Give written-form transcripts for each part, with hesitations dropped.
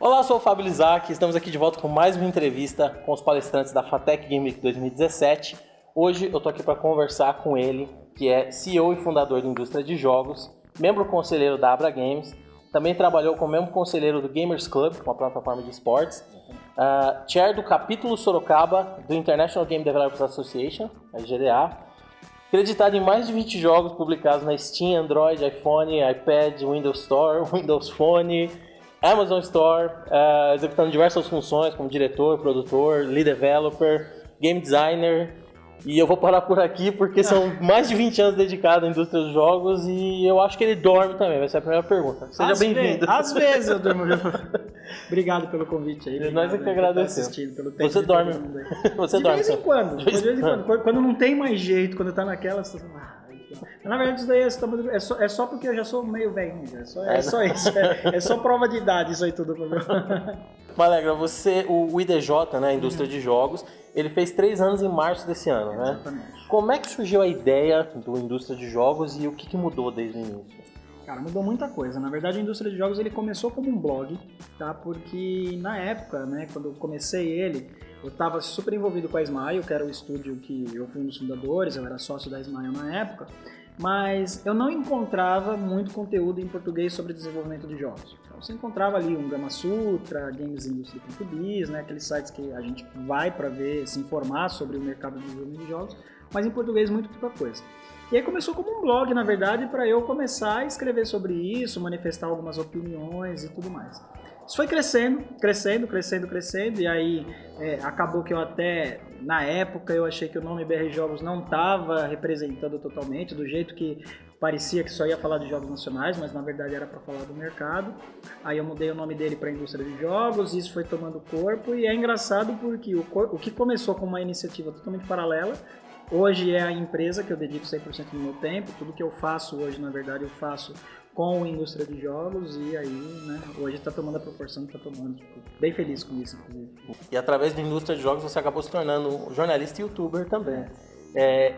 Olá, eu sou o Fábio Lizac, estamos aqui de volta com mais uma entrevista com os palestrantes da FATEC Game Week 2017. Hoje eu tô aqui para conversar com ele, que é CEO e fundador da indústria de jogos, membro conselheiro da Abra Games, também trabalhou como membro conselheiro do Gamers Club, uma plataforma de esportes, chair do capítulo Sorocaba do International Game Developers Association, a IGDA, acreditado em mais de 20 jogos publicados na Steam, Android, iPhone, iPad, Windows Store, Windows Phone, Amazon Store, executando diversas funções como diretor, produtor, lead developer, game designer. E eu vou parar por aqui porque são mais de 20 anos dedicados à indústria dos jogos e eu acho que ele dorme também, vai ser a primeira pergunta. Seja bem-vindo. Às vezes eu durmo. Obrigado pelo convite aí. Nós é que agradecemos. Você dorme. De vez em quando. De vez em quando. Quando não tem mais jeito, quando tá naquela situação. Na verdade, isso daí é só porque eu já sou meio velhinho. É só isso. É só prova de idade isso aí tudo. Malegra, você, o IDJ, né, a indústria de jogos, ele fez 3 anos em março desse ano, né? Exatamente. Como é que surgiu a ideia do indústria de jogos e o que mudou desde o início? Cara, mudou muita coisa. Na verdade, a indústria de jogos ele começou como um blog, tá? Porque na época, né, quando eu comecei ele, eu estava super envolvido com a Smile, que era o estúdio que eu fui um dos fundadores, eu era sócio da Smile na época, mas eu não encontrava muito conteúdo em português sobre desenvolvimento de jogos. Então, você encontrava ali um Gama Sutra, GamesIndustry.biz, né, aqueles sites que a gente vai para ver, se informar sobre o mercado de desenvolvimento de jogos, mas em português muito pouca coisa. E aí começou como um blog, na verdade, para eu começar a escrever sobre isso, manifestar algumas opiniões e tudo mais. Isso foi crescendo, e aí acabou que eu até, na época, eu achei que o nome BR Jogos não estava representando totalmente, do jeito que parecia que só ia falar de jogos nacionais, mas na verdade era para falar do mercado. Aí eu mudei o nome dele para Indústria de Jogos, isso foi tomando corpo, e é engraçado porque o que começou com uma iniciativa totalmente paralela, hoje é a empresa que eu dedico 100% do meu tempo, tudo que eu faço hoje, na verdade, eu faço com a indústria de jogos e aí, né, hoje está tomando a proporção que está tomando. Fico bem feliz com isso, inclusive. E através da indústria de jogos você acabou se tornando jornalista e youtuber também.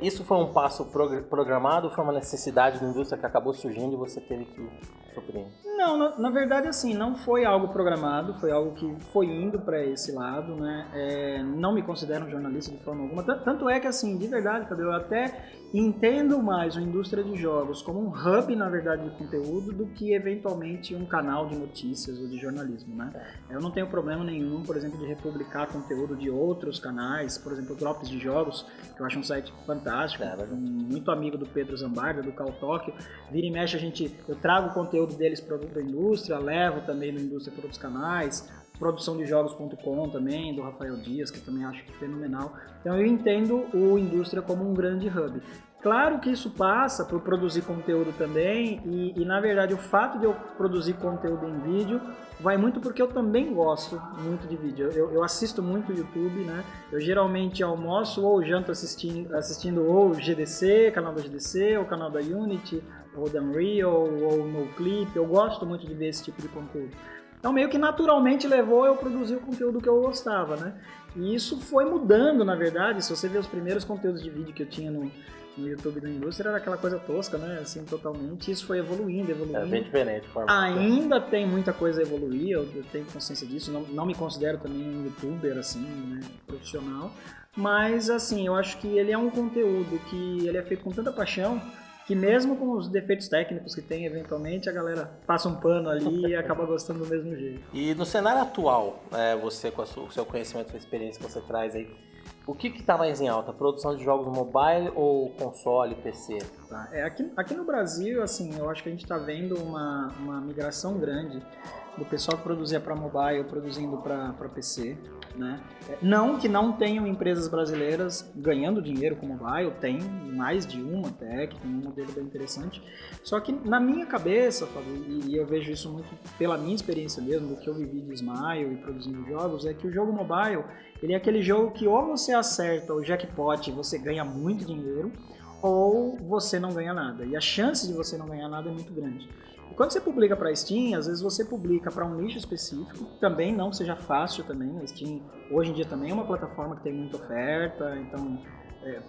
Isso foi um passo programado ou foi uma necessidade da indústria que acabou surgindo e você teve que suprir? Não, na verdade, assim, não foi algo programado, foi algo que foi indo para esse lado, né? Não me considero um jornalista de forma alguma. Tanto é que, assim, de verdade, Fabio, eu até entendo mais a indústria de jogos como um hub, na verdade, de conteúdo do que, eventualmente, um canal de notícias ou de jornalismo, né? Eu não tenho problema nenhum, por exemplo, de republicar conteúdo de outros canais, por exemplo, o Drops de Jogos, que eu acho um site fantástico, muito amigo do Pedro Zambarda, do Cal Tóquio. Vira e mexe, eu trago o conteúdo deles para a indústria, levo também na indústria para outros canais, produçãodejogos.com também, do Rafael Dias, que eu também acho fenomenal. Então eu entendo o indústria como um grande hub. Claro que isso passa por produzir conteúdo também e na verdade o fato de eu produzir conteúdo em vídeo vai muito porque eu também gosto muito de vídeo. Eu assisto muito YouTube, né? Eu geralmente almoço ou janto assistindo ou GDC, canal da GDC, ou canal da Unity, ou da Unreal, ou NoClip. Eu gosto muito de ver esse tipo de conteúdo. Então meio que naturalmente levou eu produzir o conteúdo que eu gostava, né? E isso foi mudando, na verdade. Se você ver os primeiros conteúdos de vídeo que eu tinha no YouTube da indústria, era aquela coisa tosca, né? Assim, totalmente. Isso foi evoluindo. É bem diferente. Ainda tem muita coisa a evoluir, eu tenho consciência disso. Não me considero também um youtuber, assim, né, profissional. Mas, assim, eu acho que ele é um conteúdo que ele é feito com tanta paixão que mesmo com os defeitos técnicos que tem, eventualmente, a galera passa um pano ali e acaba gostando do mesmo jeito. E no cenário atual, você com o seu conhecimento, a experiência que você traz aí, o que está mais em alta? Produção de jogos mobile ou console, PC? Tá. Aqui no Brasil, assim, eu acho que a gente está vendo uma migração grande do pessoal que produzia para mobile produzindo para PC, né? Não que não tenham empresas brasileiras ganhando dinheiro com mobile, tem mais de uma até, que tem um modelo bem interessante. Só que na minha cabeça, Fábio, e eu vejo isso muito pela minha experiência mesmo, do que eu vivi de Smile e produzindo jogos, é que o jogo mobile, ele é aquele jogo que ou você acerta o jackpot e você ganha muito dinheiro, ou você não ganha nada. E a chance de você não ganhar nada é muito grande. E quando você publica para a Steam, às vezes você publica para um nicho específico, também não seja fácil também. A Steam hoje em dia também é uma plataforma que tem muita oferta, então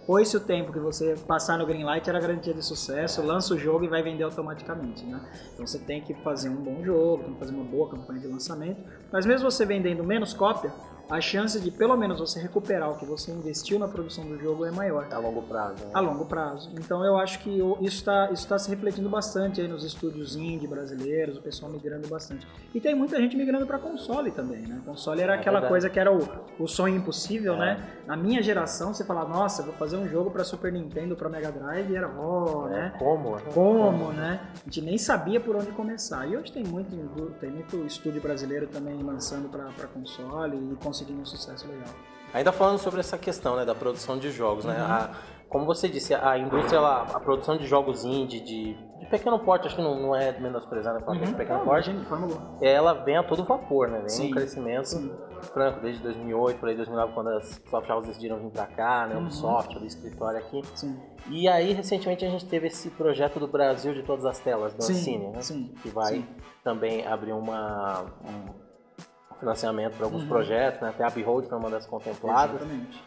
pôs-se o tempo que você passar no Greenlight era garantia de sucesso, lança o jogo e vai vender automaticamente, né? Então você tem que fazer um bom jogo, tem que fazer uma boa campanha de lançamento, mas mesmo você vendendo menos cópia, a chance de pelo menos você recuperar o que você investiu na produção do jogo é maior. A longo prazo. Né? A longo prazo. Então eu acho que isso está se refletindo bastante aí nos estúdios indie brasileiros, o pessoal migrando bastante. E tem muita gente migrando para console também, né? Console era aquela verdade. coisa que era o sonho impossível, né? Na minha geração, você falava, nossa, vou fazer um jogo para Super Nintendo, para Mega Drive, e era, né? Como, né? A gente nem sabia por onde começar. E hoje tem muito estúdio brasileiro também lançando para console e conseguindo um sucesso legal. Ainda falando sobre essa questão, né, da produção de jogos, né? Como você disse, a indústria, a produção de jogos indie, de pequeno porte, acho que não é menosprezar, né? De pequeno porte, ela vem a todo vapor, né? Vem um crescimento franco desde 2008, por aí 2009, quando as soft houses decidiram vir pra cá, né? Ubisoft, o escritório aqui. Sim. E aí, recentemente, a gente teve esse projeto do Brasil de todas as telas, do Ancine, né? Que vai também abrir um financiamento para alguns projetos, né? Até a Behold foi uma das contempladas. Exatamente.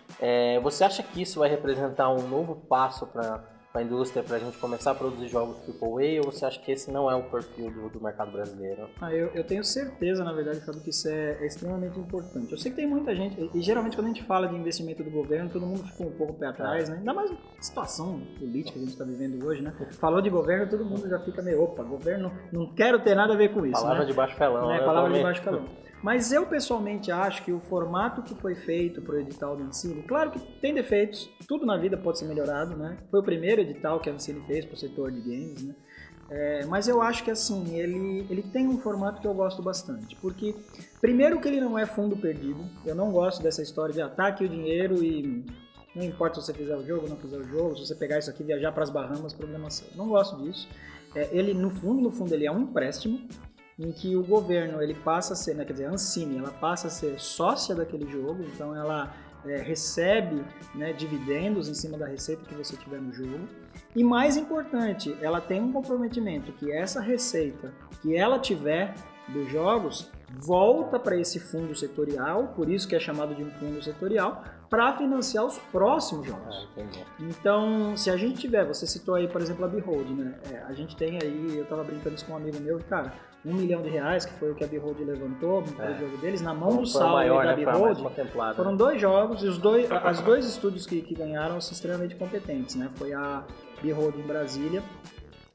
Você acha que isso vai representar um novo passo para a indústria, para a gente começar a produzir jogos AAA, ou você acha que esse não é o perfil do mercado brasileiro? Eu tenho certeza, na verdade, Fábio, que isso é extremamente importante. Eu sei que tem muita gente, e geralmente quando a gente fala de investimento do governo, todo mundo fica um pouco pé atrás, né? Ainda mais na situação política que a gente está vivendo hoje, né? Falou de governo, todo mundo já fica meio, opa, governo, não quero ter nada a ver com isso. Palavra de baixo calão, né? Palavra de baixo calão. Mas eu pessoalmente acho que o formato que foi feito para o edital do Ancine, claro que tem defeitos, tudo na vida pode ser melhorado, né? Foi o primeiro edital que a Ancine fez para o setor de games, né? Mas eu acho que assim, ele tem um formato que eu gosto bastante, porque primeiro que ele não é fundo perdido, eu não gosto dessa história de ataque o dinheiro e não importa se você fizer o jogo ou não fizer o jogo, se você pegar isso aqui e viajar para as Bahamas, problema seu. Não gosto disso. Ele no fundo ele é um empréstimo, em que o governo ele passa a ser, né, quer dizer, a Ancine, ela passa a ser sócia daquele jogo, então ela recebe, né, dividendos em cima da receita que você tiver no jogo. E mais importante, ela tem um comprometimento que essa receita que ela tiver dos jogos volta para esse fundo setorial, por isso que é chamado de um fundo setorial, para financiar os próximos jogos. Então, se a gente tiver, você citou aí, por exemplo, a Behold, né? A gente tem aí, eu estava brincando isso com um amigo meu, cara, R$1 milhão, que foi o que a Behold levantou para o jogo deles, na mão do Saulo e da Behold, foram 2 jogos, e os dois estúdios que ganharam são extremamente competentes, né? Foi a Behold em Brasília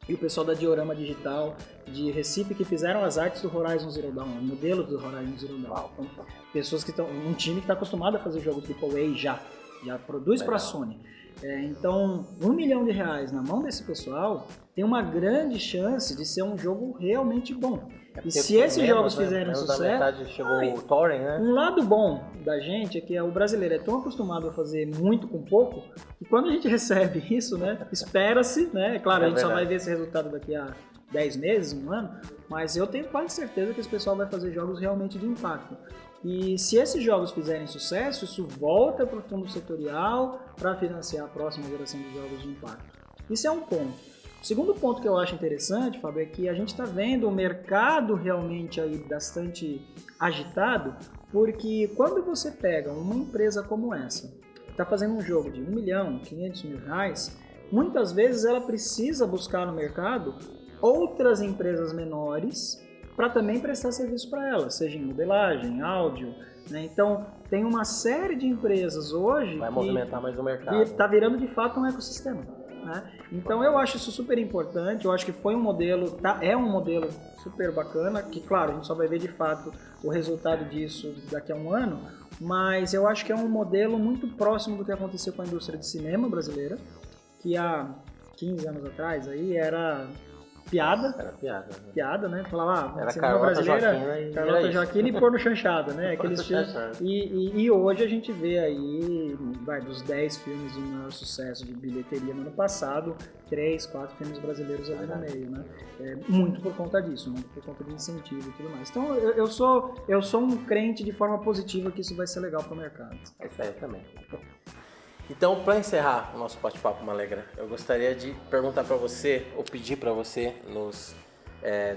e o pessoal da Diorama Digital de Recife, que fizeram as artes do Horizon Zero Dawn, o modelo do Horizon Zero Dawn. Então, pessoas que estão, um time que está acostumado a fazer jogo AAA já produz para a Sony. Então, R$1 milhão na mão desse pessoal tem uma grande chance de ser um jogo realmente bom. E se esses jogos fizerem sucesso, chegou o Torrent, né? Um lado bom da gente é que o brasileiro é tão acostumado a fazer muito com pouco, que quando a gente recebe isso, né, espera-se, né? Claro, a gente só vai ver esse resultado daqui a 10 meses, um ano, mas eu tenho quase certeza que esse pessoal vai fazer jogos realmente de impacto. E se esses jogos fizerem sucesso, isso volta para o fundo setorial para financiar a próxima geração de jogos de impacto. Isso é um ponto. O segundo ponto que eu acho interessante, Fábio, é que a gente está vendo o mercado realmente aí bastante agitado, porque quando você pega uma empresa como essa, que está fazendo um jogo de R$1 milhão, R$500 mil, muitas vezes ela precisa buscar no mercado outras empresas menores para também prestar serviço para ela, seja em modelagem, áudio, né? Então tem uma série de empresas hoje vai movimentar mais o mercado. Está virando de fato um ecossistema, né? Então eu acho isso super importante, eu acho que foi um modelo, é um modelo super bacana, que claro, a gente só vai ver de fato o resultado disso daqui a um ano, mas eu acho que é um modelo muito próximo do que aconteceu com a indústria de cinema brasileira, que há 15 anos atrás aí era piada. Era piada. Né? Piada, né? Falava, era Carlota Joaquina e Porno Chanchada, né? Aqueles filmes. E hoje a gente vê aí, dos 10 filmes de maior sucesso de bilheteria no ano passado, 3, 4 filmes brasileiros ali no meio, né? Muito por conta disso, muito por conta de incentivo e tudo mais. Então eu sou um crente de forma positiva que isso vai ser legal para o mercado. É isso aí também. Então, para encerrar o nosso bate-papo, Malegra, eu gostaria de perguntar para você, ou pedir para você, nos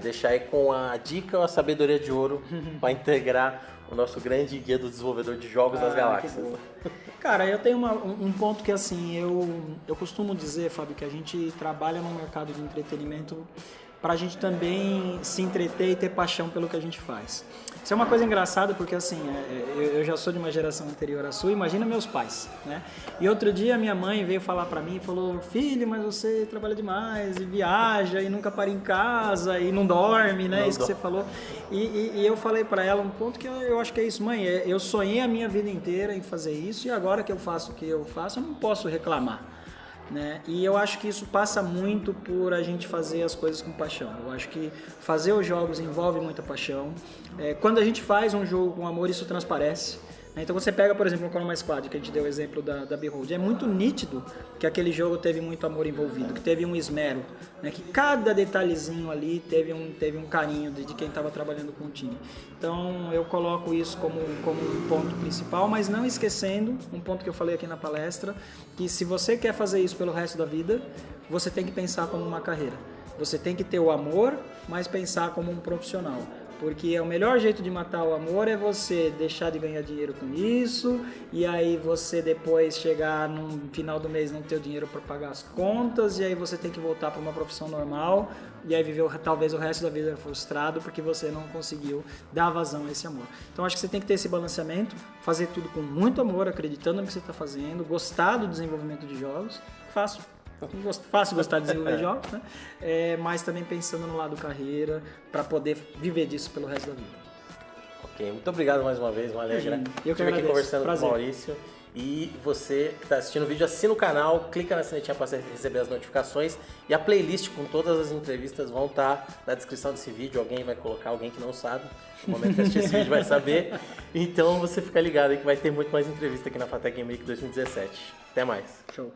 deixar aí com a dica ou a sabedoria de ouro para integrar o nosso grande guia do desenvolvedor de jogos das galáxias. Cara, eu tenho um ponto que assim, eu costumo dizer, Fábio, que a gente trabalha no mercado de entretenimento para a gente também se entreter e ter paixão pelo que a gente faz. Isso é uma coisa engraçada porque assim, eu já sou de uma geração anterior à sua, imagina meus pais, né? E outro dia minha mãe veio falar para mim e falou: filho, mas você trabalha demais e viaja e nunca para em casa e não dorme, né? Isso que você falou. E eu falei para ela um ponto que eu acho que é isso, mãe, eu sonhei a minha vida inteira em fazer isso e agora que eu faço o que eu faço, eu não posso reclamar. Né? E eu acho que isso passa muito por a gente fazer as coisas com paixão. Eu acho que fazer os jogos envolve muita paixão. Quando a gente faz um jogo com amor, isso transparece. Então você pega, por exemplo, o Chroma Squad, que a gente deu o exemplo da Behold. É muito nítido que aquele jogo teve muito amor envolvido, que teve um esmero, né? Que cada detalhezinho ali teve um carinho de quem estava trabalhando com o time. Então eu coloco isso como um ponto principal, mas não esquecendo um ponto que eu falei aqui na palestra, que se você quer fazer isso pelo resto da vida, você tem que pensar como uma carreira. Você tem que ter o amor, mas pensar como um profissional. Porque o melhor jeito de matar o amor é você deixar de ganhar dinheiro com isso, e aí você depois chegar no final do mês não ter o dinheiro para pagar as contas, e aí você tem que voltar para uma profissão normal, e aí viver talvez o resto da vida frustrado porque você não conseguiu dar vazão a esse amor. Então acho que você tem que ter esse balanceamento, fazer tudo com muito amor, acreditando no que você está fazendo, gostar do desenvolvimento de jogos, fácil gostar de desenvolver jogos, né? Mas também pensando no lado carreira, para poder viver disso pelo resto da vida. Ok, muito obrigado mais uma vez, Alegra. Eu que Estive aqui agradeço. conversando Prazer. com o Maurício. E você que está assistindo o vídeo, assina o canal, clica na sinetinha para receber as notificações. E a playlist com todas as entrevistas vão estar na descrição desse vídeo. Alguém vai colocar, alguém que não sabe. No momento que assistir esse vídeo vai saber. Então você fica ligado aí que vai ter muito mais entrevista aqui na FATEC Game Week 2017. Até mais. Show.